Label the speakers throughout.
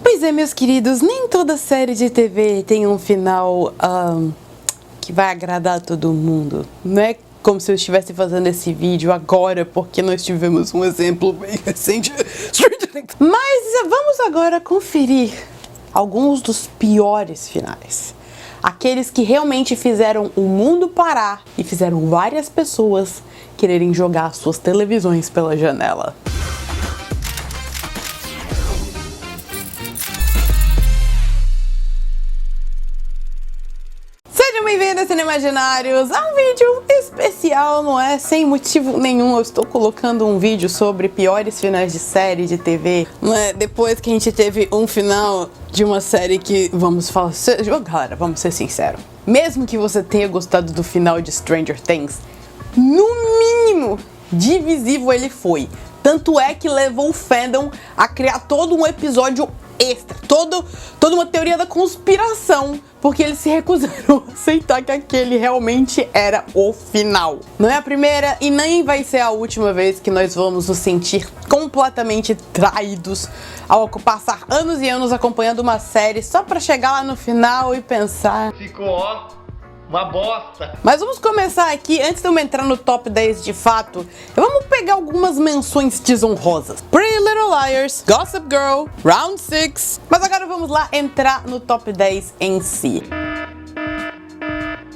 Speaker 1: Pois é, meus queridos, nem toda série de TV tem um final que vai agradar a todo mundo. Não é como se eu estivesse fazendo esse vídeo agora, porque nós tivemos um exemplo bem recente. Mas vamos agora conferir alguns dos piores finais. Aqueles que realmente fizeram o mundo parar e fizeram várias pessoas quererem jogar suas televisões pela janela. Sejam bem-vindos, Cineimaginários, a um vídeo especial, não é? Sem motivo nenhum, eu estou colocando um vídeo sobre piores finais de série de TV, não é? Depois que a gente teve um final de uma série que, vamos falar, galera, vamos ser sinceros, mesmo que você tenha gostado do final de Stranger Things, no mínimo, divisivo ele foi. Tanto é que levou o fandom a criar todo um episódio extra, toda uma teoria da conspiração, porque eles se recusaram a aceitar que aquele realmente era o final. Não é a primeira e nem vai ser a última vez que nós vamos nos sentir completamente traídos ao passar anos e anos acompanhando uma série só pra chegar lá no final e pensar:
Speaker 2: ficou, ó, uma bosta.
Speaker 1: Mas vamos começar aqui, antes de eu entrar no top 10 de fato, vamos pegar algumas menções desonrosas. Pretty Little Liars, Gossip Girl, Round 6. Mas agora vamos lá entrar no top 10 em si.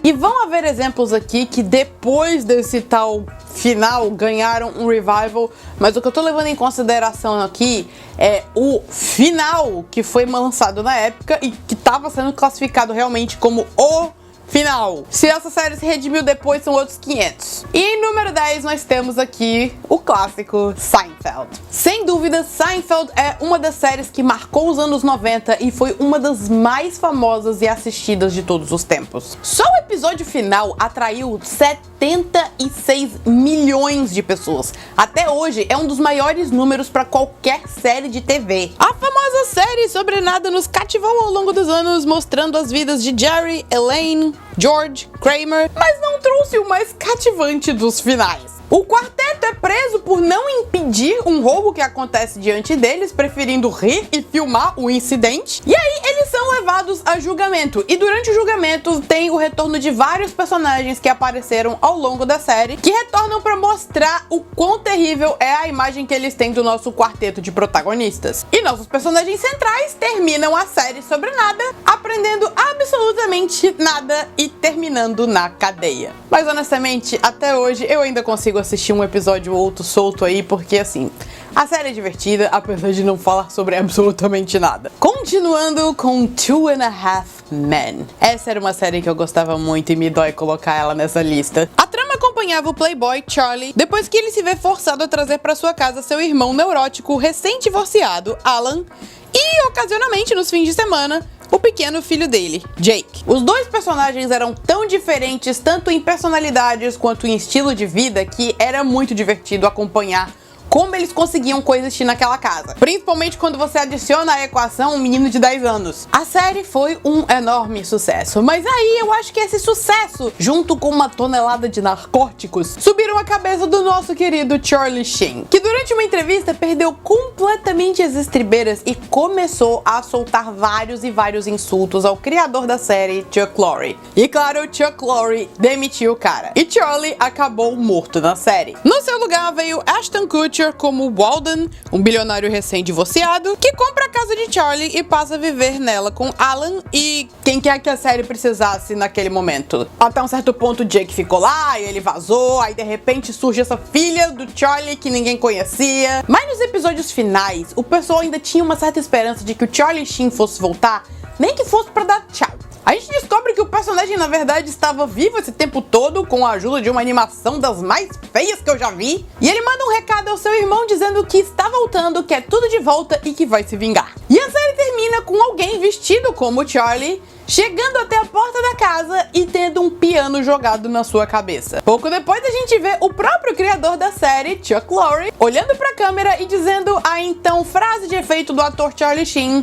Speaker 1: E vão haver exemplos aqui que depois desse tal final ganharam um revival, mas o que eu tô levando em consideração aqui é o final que foi lançado na época e que estava sendo classificado realmente como o final. Se essa série se redimiu depois, são outros 500. E em número 10 nós temos aqui o clássico Seinfeld. Sem dúvida, Seinfeld é uma das séries que marcou os anos 90 e foi uma das mais famosas e assistidas de todos os tempos. Só o episódio final atraiu 76 milhões de pessoas. Até hoje é um dos maiores números para qualquer série de TV. A famosa série sobre nada nos cativou ao longo dos anos, mostrando as vidas de Jerry, Elaine, George, Kramer, mas não trouxe o mais cativante dos finais. O quarteto é preso por não impedir um roubo que acontece diante deles, preferindo rir e filmar o incidente. E aí eles são levados a julgamento. E durante o julgamento tem o retorno de vários personagens que apareceram ao longo da série, que retornam para mostrar o quão terrível é a imagem que eles têm do nosso quarteto de protagonistas. E nossos personagens centrais terminam a série sobre nada, aprendendo absolutamente nada e terminando na cadeia. Mas honestamente, até hoje eu ainda consigo assistir um episódio ou outro solto aí, porque assim, a série é divertida, apesar de não falar sobre absolutamente nada. Continuando com Two and a Half Men. Essa era uma série que eu gostava muito e me dói colocar ela nessa lista. A trama acompanhava o playboy Charlie depois que ele se vê forçado a trazer para sua casa seu irmão neurótico recém-divorciado, Alan, e ocasionalmente nos fins de semana, o pequeno filho dele, Jake. Os dois personagens eram tão diferentes, tanto em personalidades quanto em estilo de vida, que era muito divertido acompanhar como eles conseguiam coexistir naquela casa. Principalmente quando você adiciona à equação um menino de 10 anos. A série foi um enorme sucesso, mas aí eu acho que esse sucesso, junto com uma tonelada de narcóticos, subiram a cabeça do nosso querido Charlie Sheen, que durante uma entrevista perdeu completamente as estribeiras e começou a soltar vários e vários insultos ao criador da série, Chuck Lorre. E claro, Chuck Lorre demitiu o cara. E Charlie acabou morto na série. No seu lugar veio Ashton Kutcher como Walden, um bilionário recém-divorciado, que compra a casa de Charlie e passa a viver nela com Alan e quem quer que a série precisasse naquele momento. Até um certo ponto, Jake ficou lá e ele vazou, aí de repente surge essa filha do Charlie que ninguém conhecia. Mas nos episódios finais, o pessoal ainda tinha uma certa esperança de que o Charlie Sheen fosse voltar, nem que fosse pra dar tchau. A gente descobre que o personagem, na verdade, estava vivo esse tempo todo com a ajuda de uma animação das mais feias que eu já vi. E ele manda um recado ao seu irmão dizendo que está voltando, quer tudo de volta e que vai se vingar. E a série termina com alguém vestido como Charlie chegando até a porta da casa e tendo um piano jogado na sua cabeça. Pouco depois a gente vê o próprio criador da série, Chuck Lorre, olhando pra câmera e dizendo a então frase de efeito do ator Charlie Sheen: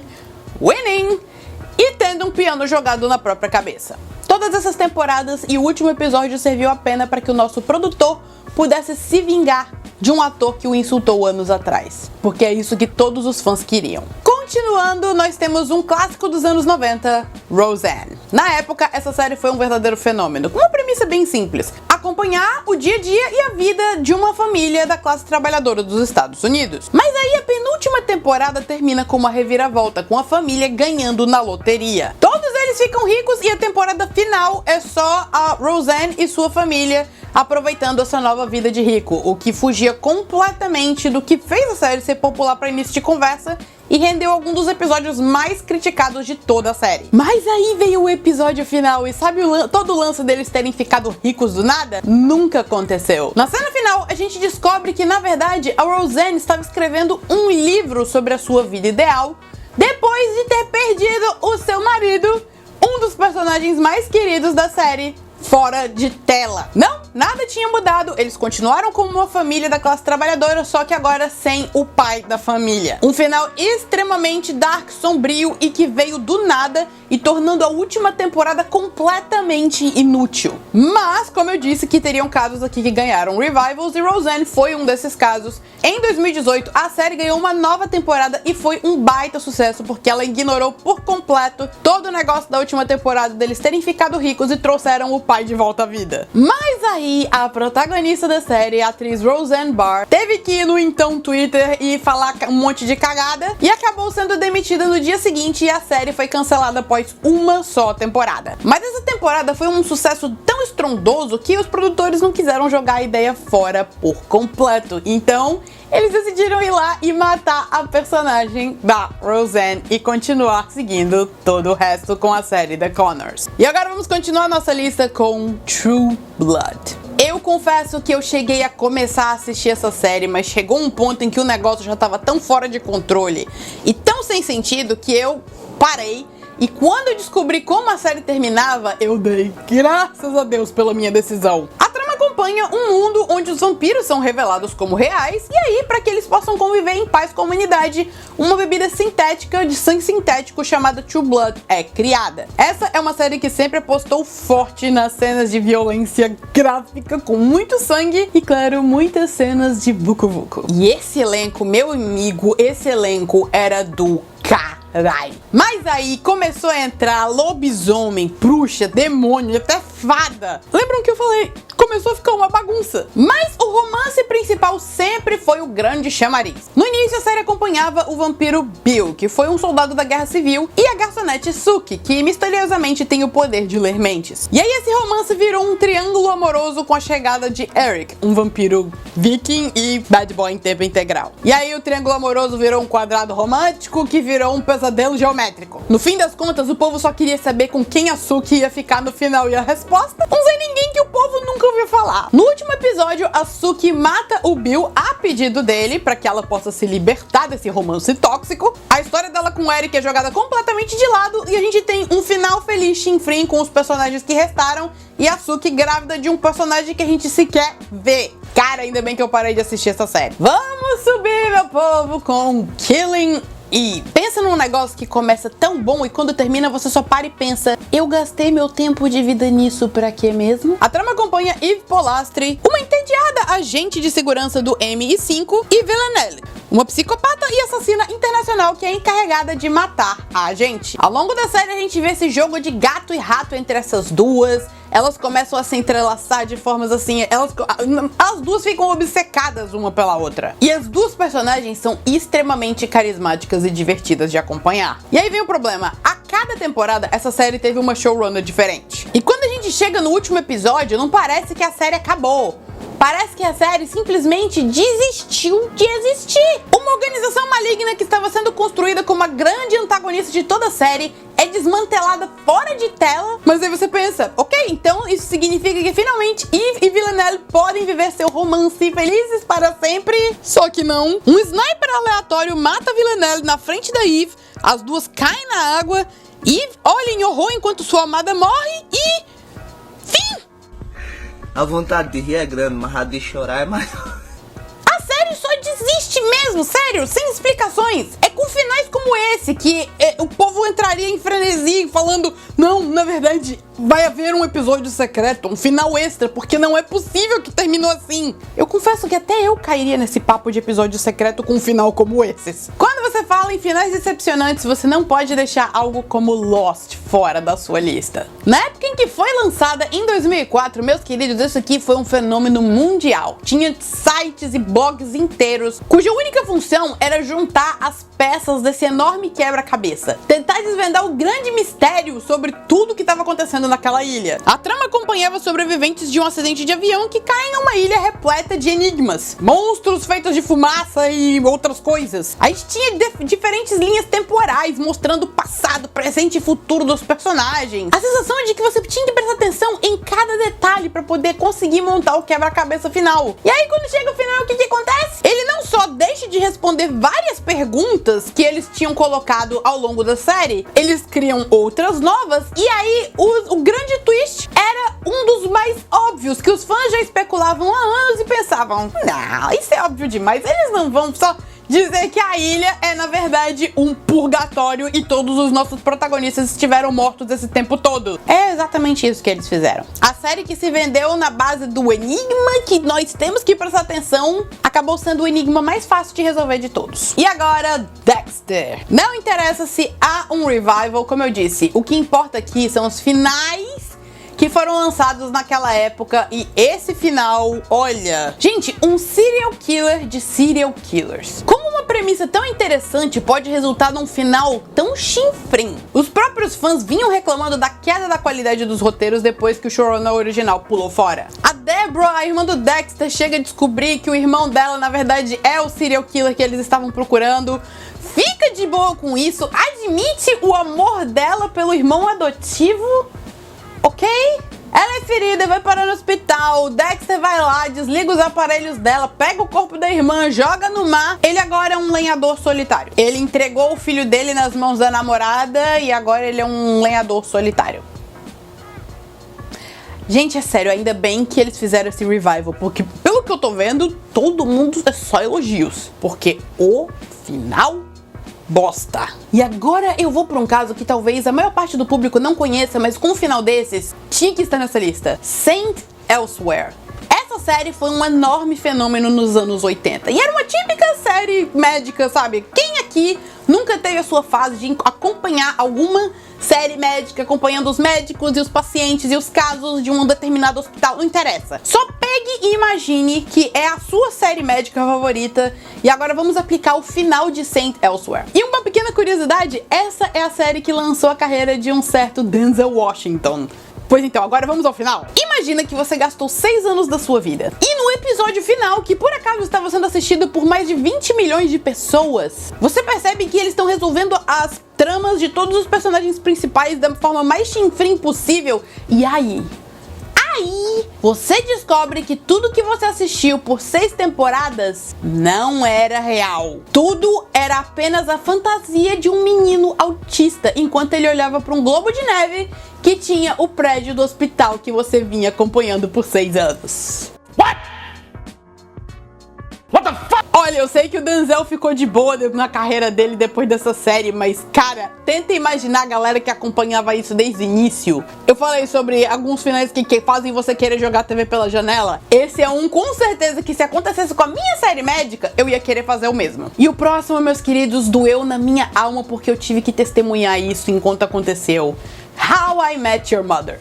Speaker 1: "Winning!" e tendo um piano jogado na própria cabeça. Todas essas temporadas e o último episódio serviu apenas para que o nosso produtor pudesse se vingar de um ator que o insultou anos atrás, porque é isso que todos os fãs queriam. Com Continuando, nós temos um clássico dos anos 90, Roseanne. Na época, essa série foi um verdadeiro fenômeno, com uma premissa bem simples: acompanhar o dia a dia e a vida de uma família da classe trabalhadora dos Estados Unidos. Mas aí a penúltima temporada termina com uma reviravolta, com a família ganhando na loteria. Todos eles ficam ricos e a temporada final é só a Roseanne e sua família aproveitando essa nova vida de rico, o que fugia completamente do que fez a série ser popular para início de conversa e rendeu algum dos episódios mais criticados de toda a série. Mas aí veio o episódio final e sabe todo o lance deles terem ficado ricos do nada? Nunca aconteceu. Na cena final, a gente descobre que, na verdade, a Roseanne estava escrevendo um livro sobre a sua vida ideal depois de ter perdido o seu marido, um dos personagens mais queridos da série, fora de tela. Não, nada tinha mudado, eles continuaram como uma família da classe trabalhadora, só que agora sem o pai da família. Um final extremamente dark, sombrio e que veio do nada e tornando a última temporada completamente inútil. Mas, como eu disse, que teriam casos aqui que ganharam revivals e Roseanne foi um desses casos. Em 2018, a série ganhou uma nova temporada e foi um baita sucesso porque ela ignorou por completo todo o negócio da última temporada deles terem ficado ricos e trouxeram o pai de volta à vida. Mas aí, a protagonista da série, a atriz Roseanne Barr, teve que ir no então Twitter e falar um monte de cagada e acabou sendo demitida no dia seguinte e a série foi cancelada após uma só temporada. Mas essa temporada foi um sucesso tão estrondoso que os produtores não quiseram jogar a ideia fora por completo. Então, eles decidiram ir lá e matar a personagem da Roseanne e continuar seguindo todo o resto com a série The Connors. E agora vamos continuar nossa lista com True Blood. Eu confesso que eu cheguei a começar a assistir essa série, mas chegou um ponto em que o negócio já estava tão fora de controle e tão sem sentido que eu parei. E quando eu descobri como a série terminava, eu dei graças a Deus pela minha decisão. A trama acompanha um mundo onde os vampiros são revelados como reais e aí, para que eles possam conviver em paz com a humanidade, uma bebida sintética de sangue sintético chamada True Blood é criada. Essa é uma série que sempre apostou forte nas cenas de violência gráfica com muito sangue e, claro, muitas cenas de vucu vucu. E esse elenco, meu amigo, esse elenco era do caralho. Mas aí começou a entrar lobisomem, bruxa, demônio e até fada. Lembram que eu falei? Começou a ficar uma bagunça. Mas o romance principal sempre foi o grande chamariz. No início a série acompanhava o vampiro Bill, que foi um soldado da Guerra Civil, e a garçonete Sookie, que misteriosamente tem o poder de ler mentes. E aí esse romance virou um triângulo amoroso com a chegada de Eric, um vampiro viking e bad boy em tempo integral. E aí o triângulo amoroso virou um quadrado romântico que virou um pesadelo geométrico. No fim das contas, o povo só queria saber com quem a Sookie ia ficar no final e a resposta? Um Zé Ninguém que o povo nunca ouviu falar. No último episódio, a Sookie mata o Bill a pedido dele para que ela possa se libertar desse romance tóxico. A história dela com o Eric é jogada completamente de lado e a gente tem um final feliz chinfrim com os personagens que restaram e a Sookie grávida de um personagem que a gente sequer vê. Cara, ainda bem que eu parei de assistir essa série. Vamos subir, meu povo, com Killing Eve. Pensa num negócio que começa tão bom e quando termina você só para e pensa: eu gastei meu tempo de vida nisso pra quê mesmo? A trama acompanha Eve Polastri, uma entediada agente de segurança do MI5, e Villanelle, uma psicopata e assassina internacional que é encarregada de matar a agente. Ao longo da série a gente vê esse jogo de gato e rato entre essas duas. Elas começam a se entrelaçar de formas assim, as duas ficam obcecadas uma pela outra. E as duas personagens são extremamente carismáticas e divertidas de acompanhar. E aí vem o problema: a cada temporada essa série teve uma showrunner diferente. E quando a gente chega no último episódio, não parece que a série acabou. Parece que a série simplesmente desistiu de existir. Uma organização maligna que estava sendo construída como a grande antagonista de toda a série é desmantelada fora de tela. Mas aí você pensa, ok, então isso significa que finalmente Eve e Villanelle podem viver seu romance felizes para sempre? Só que não. Um sniper aleatório mata Villanelle na frente da Eve, as duas caem na água, Eve olha em horror enquanto sua amada morre e... fim!
Speaker 3: A vontade de rir é grande, mas a de chorar é maior.
Speaker 1: A série só desiste twist mesmo, sério, sem explicações. É com finais como esse que o povo entraria em frenesi falando, não, na verdade, vai haver um episódio secreto, um final extra, porque não é possível que terminou assim. Eu confesso que até eu cairia nesse papo de episódio secreto com um final como esses. Quando você fala em finais decepcionantes, você não pode deixar algo como Lost fora da sua lista. Na época em que foi lançada, em 2004, meus queridos, isso aqui foi um fenômeno mundial. Tinha sites e blogs inteiros, cuja única função era juntar as peças desse enorme quebra-cabeça. Tentar desvendar o grande mistério sobre tudo que estava acontecendo naquela ilha. A trama acompanhava sobreviventes de um acidente de avião que caem numa ilha repleta de enigmas, monstros feitos de fumaça e outras coisas. A gente tinha diferentes linhas temporais mostrando o passado, presente e futuro dos personagens. A sensação é de que você tinha que prestar atenção em cada detalhe para poder conseguir montar o quebra-cabeça final. E aí quando chega o final, o que acontece? Ele não só deixa de responder várias perguntas que eles tinham colocado ao longo da série, eles criam outras novas, e aí o grande twist era um dos mais óbvios, que os fãs já especulavam há anos e pensavam, não, isso é óbvio demais, eles não vão só dizer que a ilha é, na verdade, um purgatório e todos os nossos protagonistas estiveram mortos esse tempo todo. É exatamente isso que eles fizeram. A série que se vendeu na base do enigma que nós temos que prestar atenção acabou sendo o enigma mais fácil de resolver de todos. E agora, Dexter. Não interessa se há um revival, como eu disse, o que importa aqui são os finais que foram lançados naquela época, e esse final, olha... Gente, um serial killer de serial killers. Como uma premissa tão interessante pode resultar num final tão chinfrim? Os próprios fãs vinham reclamando da queda da qualidade dos roteiros depois que o showrunner original pulou fora. A Deborah, a irmã do Dexter, chega a descobrir que o irmão dela, na verdade, é o serial killer que eles estavam procurando. Fica de boa com isso, admite o amor dela pelo irmão adotivo... Ok? Ela é ferida, vai parar no hospital, Dexter vai lá, desliga os aparelhos dela, pega o corpo da irmã, joga no mar. Ele agora é um lenhador solitário. Ele entregou o filho dele nas mãos da namorada e agora ele é um lenhador solitário. Gente, é sério, ainda bem que eles fizeram esse revival, porque pelo que eu tô vendo, todo mundo é só elogios. Porque o final... bosta. E agora eu vou para um caso que talvez a maior parte do público não conheça, mas com um final desses, tinha que estar nessa lista. Saint Elsewhere. Essa série foi um enorme fenômeno nos anos 80. E era uma típica série médica, sabe? Quem aqui nunca teve a sua fase de acompanhar alguma série médica, acompanhando os médicos e os pacientes e os casos de um determinado hospital? Não interessa. Só pegue e imagine que é a sua série médica favorita. E agora vamos aplicar o final de Saint Elsewhere. E uma pequena curiosidade, essa é a série que lançou a carreira de um certo Denzel Washington. Pois então, agora vamos ao final. Imagina que você gastou 6 anos da sua vida. E no episódio final, que por acaso estava sendo assistido por mais de 20 milhões de pessoas, você percebe que eles estão resolvendo as tramas de todos os personagens principais da forma mais chinfrim possível. E aí você descobre que tudo que você assistiu por 6 temporadas não era real. Tudo era apenas a fantasia de um menino autista, enquanto ele olhava para um globo de neve que tinha o prédio do hospital que você vinha acompanhando por 6 anos. What the fuck? Olha, eu sei que o Denzel ficou de boa na carreira dele depois dessa série, mas, cara, tenta imaginar a galera que acompanhava isso desde o início. Eu falei sobre alguns finais que fazem você querer jogar a TV pela janela. Esse é um, com certeza, que se acontecesse com a minha série médica, eu ia querer fazer o mesmo. E o próximo, meus queridos, doeu na minha alma porque eu tive que testemunhar isso enquanto aconteceu. How I Met Your Mother.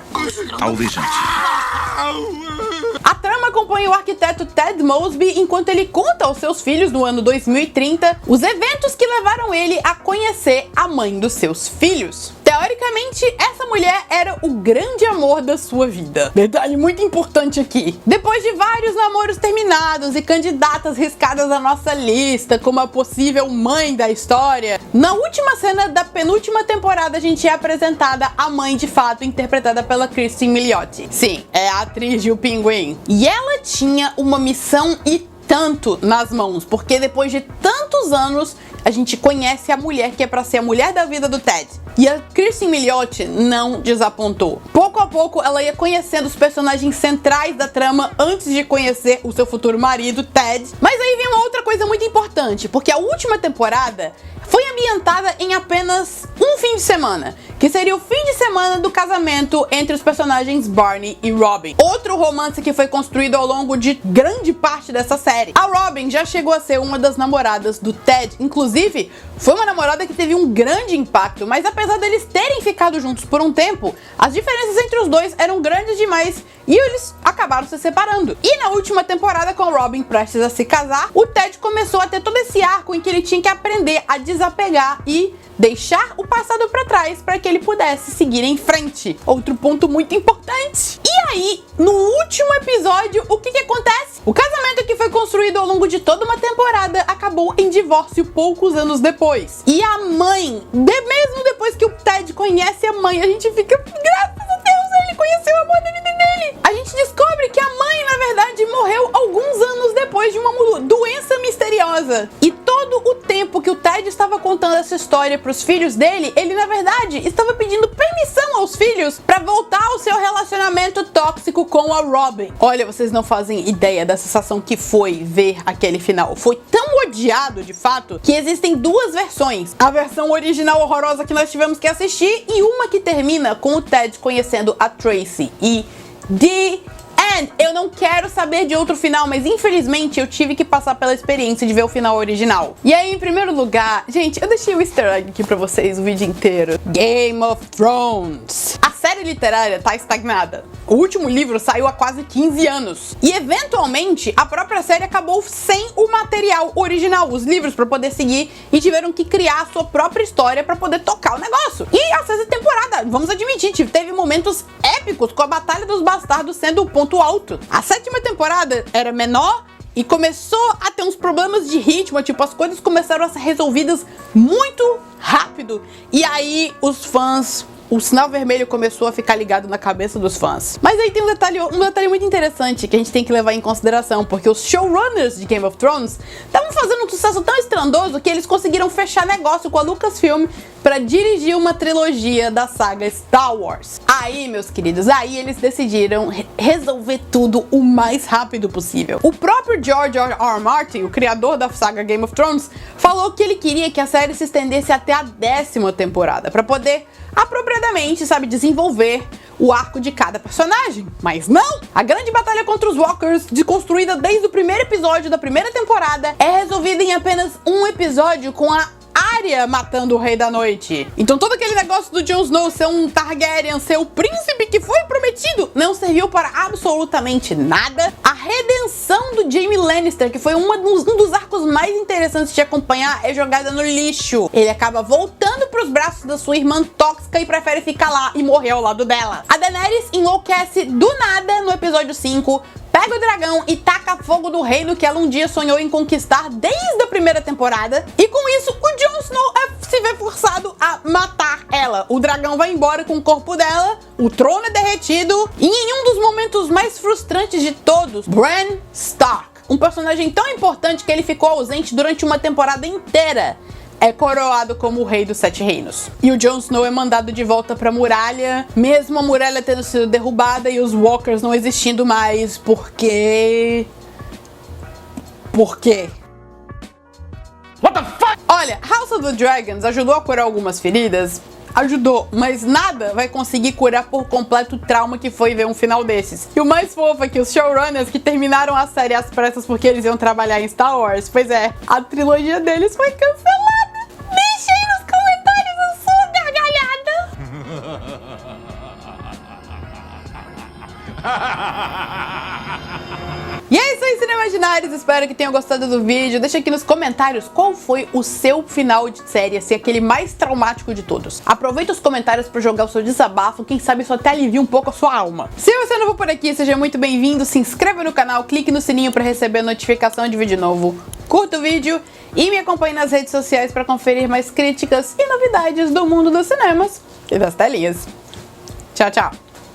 Speaker 1: A trama acompanha o arquiteto Ted Mosby enquanto ele conta aos seus filhos no ano 2030 os eventos que levaram ele a conhecer a mãe dos seus filhos. Teoricamente, essa mulher era o grande amor da sua vida. Detalhe muito importante aqui. Depois de vários namoros terminados e candidatas riscadas à nossa lista como a possível mãe da história, na última cena da penúltima temporada a gente é apresentada a mãe de fato, interpretada pela Kristen Milioti. Sim, é a atriz de O Pinguim. E ela tinha uma missão e tanto nas mãos, porque depois de tantos anos a gente conhece a mulher que é pra ser a mulher da vida do Ted. E a Kristen Milioti não desapontou. Pouco a pouco ela ia conhecendo os personagens centrais da trama antes de conhecer o seu futuro marido, Ted. Mas aí vem uma outra coisa muito importante, porque a última temporada foi ambientada em apenas um fim de semana, que seria o fim de semana do casamento entre os personagens Barney e Robin. Outro romance que foi construído ao longo de grande parte dessa série. A Robin já chegou a ser uma das namoradas do Ted, inclusive foi uma namorada que teve um grande impacto, mas apesar deles terem ficado juntos por um tempo, as diferenças entre os dois eram grandes demais e eles acabaram se separando. E na última temporada, com Robin prestes a se casar, o Ted começou a ter todo esse arco em que ele tinha que aprender a desapegar e deixar o passado pra trás para que ele pudesse seguir em frente. Outro ponto muito importante. E aí, no último episódio, o que acontece? O casamento que foi construído ao longo de toda uma temporada acabou em divórcio poucos anos depois. E a mãe, mesmo depois que o Ted conhece a mãe, a gente fica, graças a Deus, ele conheceu o amor da vida dele. A gente descobre que a mãe, na verdade, morreu alguns anos depois de uma doença misteriosa. E todo o tempo que o Ted estava contando essa história pros filhos dele, ele, na verdade, estava pedindo permissão aos filhos para voltar ao seu relacionamento tóxico com a Robin. Olha, vocês não fazem ideia da sensação que foi ver aquele final. Foi tão odiado, de fato, que existem duas versões. A versão original horrorosa que nós tivemos que assistir e uma que termina com o Ted conhecendo a Tracy. E eu não quero saber de outro final, mas infelizmente eu tive que passar pela experiência de ver o final original. E aí, em primeiro lugar, gente, eu deixei o easter egg aqui pra vocês o vídeo inteiro. Game of Thrones. A série literária tá estagnada. O último livro saiu há quase 15 anos. E eventualmente, a própria série acabou sem o material original, os livros, pra poder seguir, e tiveram que criar a sua própria história pra poder tocar o negócio. E a sexta temporada, vamos admitir, teve momentos épicos, com a Batalha dos Bastardos sendo o ponto alto. A sétima temporada era menor e começou a ter uns problemas de ritmo, tipo, as coisas começaram a ser resolvidas muito rápido. E aí os fãs, o sinal vermelho começou a ficar ligado na cabeça dos fãs. Mas aí tem um detalhe muito interessante que a gente tem que levar em consideração, porque os showrunners de Game of Thrones estavam fazendo um sucesso tão estrondoso que eles conseguiram fechar negócio com a Lucasfilm para dirigir uma trilogia da saga Star Wars. Aí, meus queridos, aí eles decidiram resolver tudo o mais rápido possível. O próprio George R.R. Martin, o criador da saga Game of Thrones, falou que ele queria que a série se estendesse até a 10ª temporada, para poder apropriadamente, desenvolver o arco de cada personagem. Mas não! A grande batalha contra os Walkers, construída desde o primeiro episódio da primeira temporada, é resolvida em apenas um episódio, com a Arya matando o Rei da Noite. Então todo aquele negócio do Jon Snow ser um Targaryen, ser o príncipe que foi prometido, não serviu para absolutamente nada. A redenção do Jaime Lannister, que foi um dos arcos mais interessantes de acompanhar, é jogada no lixo. Ele acaba voltando pros braços da sua irmã tóxica e prefere ficar lá e morrer ao lado dela. A Daenerys enlouquece do nada no episódio 5, pega o dragão e taca fogo no reino que ela um dia sonhou em conquistar desde a primeira temporada. E com isso, o Jon Snow se vê forçado a matar ela. O dragão vai embora com o corpo dela, o trono é derretido, e em um dos momentos mais frustrantes de todos, Bran Stark, um personagem tão importante que ele ficou ausente durante uma temporada inteira, é coroado como o Rei dos Sete Reinos. E o Jon Snow é mandado de volta pra muralha, mesmo a muralha tendo sido derrubada e os Walkers não existindo mais, porque... Por quê? What the fuck? Olha, House of the Dragons ajudou a curar algumas feridas, ajudou, mas nada vai conseguir curar por completo o trauma que foi ver um final desses. E o mais fofo é que os showrunners que terminaram a série às pressas porque eles iam trabalhar em Star Wars, pois é, a trilogia deles foi cancelada. Deixei nos comentários a sua gargalhada. E é isso aí, Cineimaginários, espero que tenham gostado do vídeo. Deixa aqui nos comentários qual foi o seu final de série, assim, aquele mais traumático de todos. Aproveita os comentários para jogar o seu desabafo, quem sabe isso até alivia um pouco a sua alma. Se você não for por aqui, seja muito bem-vindo, se inscreva no canal, clique no sininho para receber a notificação de vídeo novo, curta o vídeo e me acompanhe nas redes sociais para conferir mais críticas e novidades do mundo dos cinemas e das telinhas. Tchau, tchau!